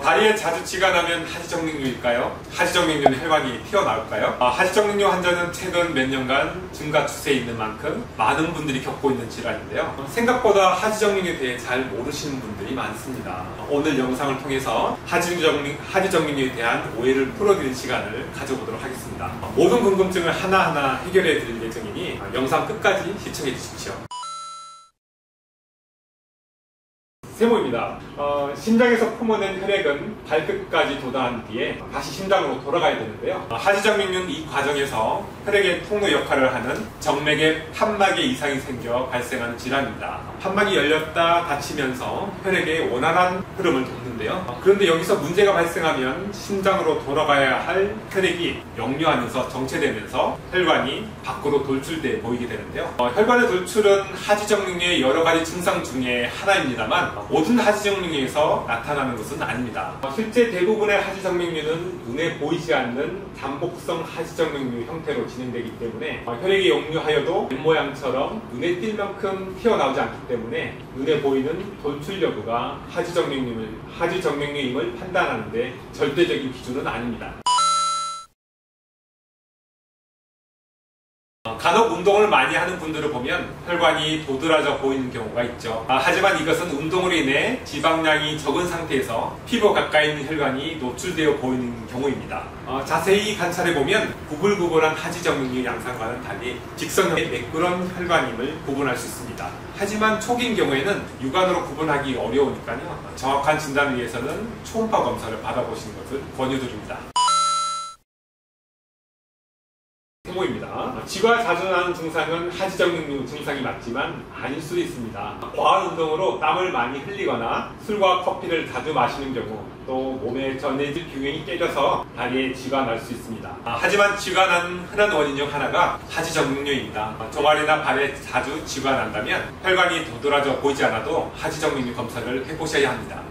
다리에 자주 쥐가 나면 하지정맥류일까요? 하지정맥류는 혈관이 튀어나올까요? 하지정맥류 환자는 최근 몇 년간 증가 추세에 있는 만큼 많은 분들이 겪고 있는 질환인데요. 생각보다 하지정맥류에 대해 잘 모르시는 분들이 많습니다. 오늘 영상을 통해서 하지정맥류에 대한 오해를 풀어드릴 시간을 가져보도록 하겠습니다. 모든 궁금증을 하나하나 해결해 드릴 예정이니 영상 끝까지 시청해 주십시오. 세모입니다. 심장에서 품어낸 혈액은 발끝까지 도달한 뒤에 다시 심장으로 돌아가야 되는데요. 하지정맥류는 이 과정에서 혈액의 통로 역할을 하는 정맥에 판막에 이상이 생겨 발생하는 질환입니다. 판막이 열렸다 닫히면서 혈액의 원활한 흐름을 돕는데요. 그런데 여기서 문제가 발생하면 심장으로 돌아가야 할 혈액이 역류하면서 정체되면서 혈관이 밖으로 돌출돼 보이게 되는데요. 혈관의 돌출은 하지정맥류의 여러 가지 증상 중에 하나입니다만 모든 하지정맥류에서 나타나는 것은 아닙니다. 실제 대부분의 하지정맥류는 눈에 보이지 않는 잠복성 하지정맥류 형태로 진행되기 때문에 혈액이 역류하여도 입모양처럼 눈에 띌 만큼 튀어나오지 않기 때문에 눈에 보이는 돌출 여부가 하지정맥류임을 판단하는데 절대적인 기준은 아닙니다. 간혹 운동을 많이 하는 분들을 보면 혈관이 도드라져 보이는 경우가 있죠. 하지만 이것은 운동으로 인해 지방량이 적은 상태에서 피부 가까이 있는 혈관이 노출되어 보이는 경우입니다. 자세히 관찰해보면 구불구불한 하지정맥류 양상과는 달리 직선형의 매끄러운 혈관임을 구분할 수 있습니다. 하지만 초기인 경우에는 육안으로 구분하기 어려우니까요. 정확한 진단을 위해서는 초음파 검사를 받아보시는 것을 권유드립니다. 세모입니다. 쥐가 자주 나는 증상은 하지정맥류 증상이 맞지만 아닐 수도 있습니다. 과한 운동으로 땀을 많이 흘리거나 술과 커피를 자주 마시는 경우, 또 몸의 전해질 균형이 깨져서 다리에 쥐가 날 수 있습니다. 하지만 쥐가 나는 흔한 원인 중 하나가 하지정맥류입니다. 종아리나 발에 자주 쥐가 난다면 혈관이 도드라져 보이지 않아도 하지정맥류 검사를 해보셔야 합니다.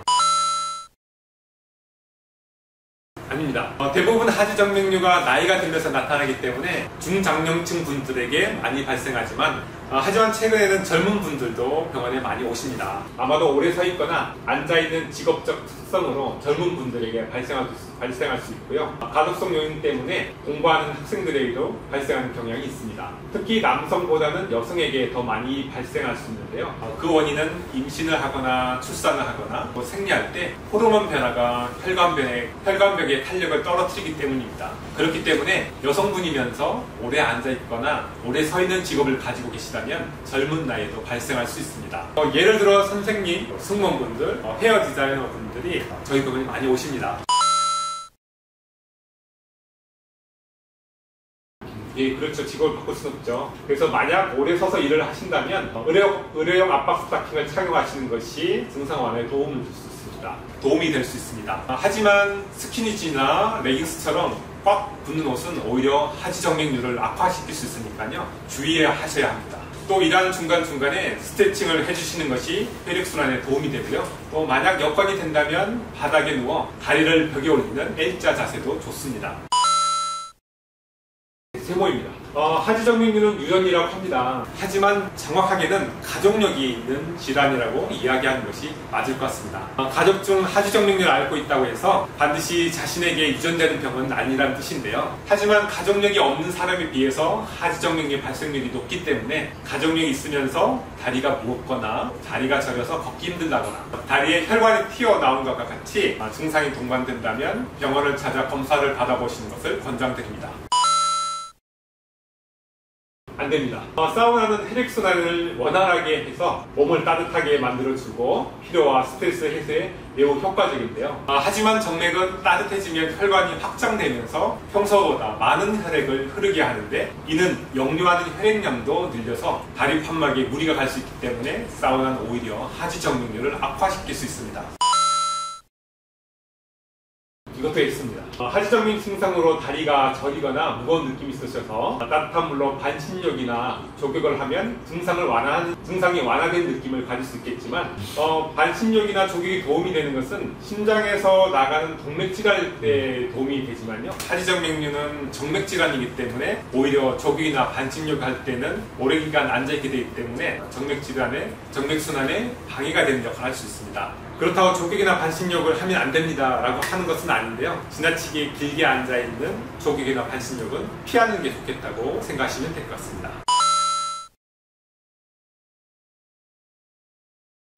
아닙니다. 대부분 하지정맥류가 나이가 들면서 나타나기 때문에 중장년층 분들에게 많이 발생하지만 하지만 최근에는 젊은 분들도 병원에 많이 오십니다. 아마도 오래 서 있거나 앉아있는 직업적 특성으로 젊은 분들에게 발생할 수 있고요. 가독성 요인 때문에 공부하는 학생들에게도 발생하는 경향이 있습니다. 특히 남성보다는 여성에게 더 많이 발생할 수 있는데요. 그 원인은 임신을 하거나 출산을 하거나 생리할 때 호르몬 변화가 혈관벽의 탄력을 떨어뜨리기 때문입니다. 그렇기 때문에 여성분이면서 오래 앉아있거나 오래 서 있는 직업을 가지고 계시다면 젊은 나이에도 발생할 수 있습니다. 예를 들어 선생님, 승무원분들, 헤어 디자이너 분들이 저희 병원에 많이 오십니다. 예, 그렇죠. 직업을 바꿀 수는 없죠. 그래서 만약 오래 서서 일을 하신다면 의료용 압박 스타킹을 착용하시는 것이 증상 완화에 도움이 될 수 있습니다. 하지만 스키니지나 레깅스처럼 꽉 붙는 옷은 오히려 하지정맥류를 악화시킬 수 있으니까요. 주의해야 하셔야 합니다. 또 일하는 중간중간에 스트레칭을 해주시는 것이 혈액순환에 도움이 되고요. 또 만약 여건이 된다면 바닥에 누워 다리를 벽에 올리는 L자 자세도 좋습니다. 세모입니다. 하지정맥류는 유전이라고 합니다. 하지만 정확하게는 가족력이 있는 질환이라고 이야기하는 것이 맞을 것 같습니다. 가족 중 하지정맥류를 앓고 있다고 해서 반드시 자신에게 유전되는 병은 아니라는 뜻인데요. 하지만 가족력이 없는 사람에 비해서 하지정맥류 발생률이 높기 때문에 가족력이 있으면서 다리가 무겁거나 다리가 저려서 걷기 힘들다거나 다리에 혈관이 튀어나온 것과 같이 증상이 동반된다면 병원을 찾아 검사를 받아보시는 것을 권장드립니다. 안됩니다. 사우나는 혈액순환을 원활하게 해서 몸을 따뜻하게 만들어주고 피로와 스트레스 해소에 매우 효과적인데요. 하지만 정맥은 따뜻해지면 혈관이 확장되면서 평소보다 많은 혈액을 흐르게 하는데 이는 역류하는 혈액량도 늘려서 다리 판막에 무리가 갈 수 있기 때문에 사우나는 오히려 하지정맥류를 악화시킬 수 있습니다. 이것도 있습니다. 하지정맥류 증상으로 다리가 저리거나 무거운 느낌이 있으셔서 따뜻한 물로 반신욕이나 족욕을 하면 증상이 완화된 느낌을 가질 수 있겠지만 반신욕이나 족욕이 도움이 되는 것은 심장에서 나가는 동맥질환 때 도움이 되지만요. 하지정맥류는 정맥질환이기 때문에 오히려 족욕이나 반신욕 할 때는 오랜 기간 앉아있게 되기 때문에 정맥순환에 방해가 되는 역할을 할 수 있습니다. 그렇다고 조격이나 반신욕을 하면 안 됩니다 라고 하는 것은 아닌데요. 지나치게 길게 앉아있는 조격이나 반신욕은 피하는 게 좋겠다고 생각하시면 될 것 같습니다.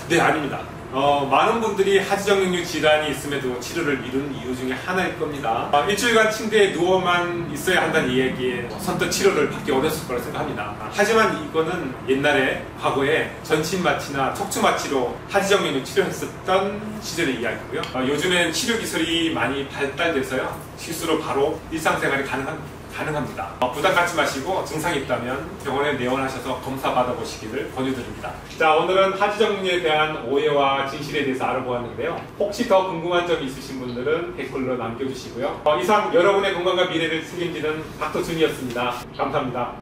네, 아닙니다. 많은 분들이 하지정맥류 질환이 있음에도 치료를 미루는 이유 중에 하나일 겁니다. 일주일간 침대에 누워만 있어야 한다는 이야기에 선뜻 치료를 받기 어렸을 거라 생각합니다. 하지만 이거는 옛날에 과거에 전신마취나 척추마취로 하지정맥류 치료했었던 시절의 이야기고요. 요즘엔 치료 기술이 많이 발달돼서요. 실수로 바로 일상생활이 가능합니다. 부담 갖지 마시고 증상이 있다면 병원에 내원하셔서 검사 받아보시기를 권유드립니다. 자, 오늘은 하지정맥류에 대한 오해와 진실에 대해서 알아보았는데요. 혹시 더 궁금한 점이 있으신 분들은 댓글로 남겨주시고요. 이상 여러분의 건강과 미래를 책임지는 닥터 준이었습니다. 감사합니다.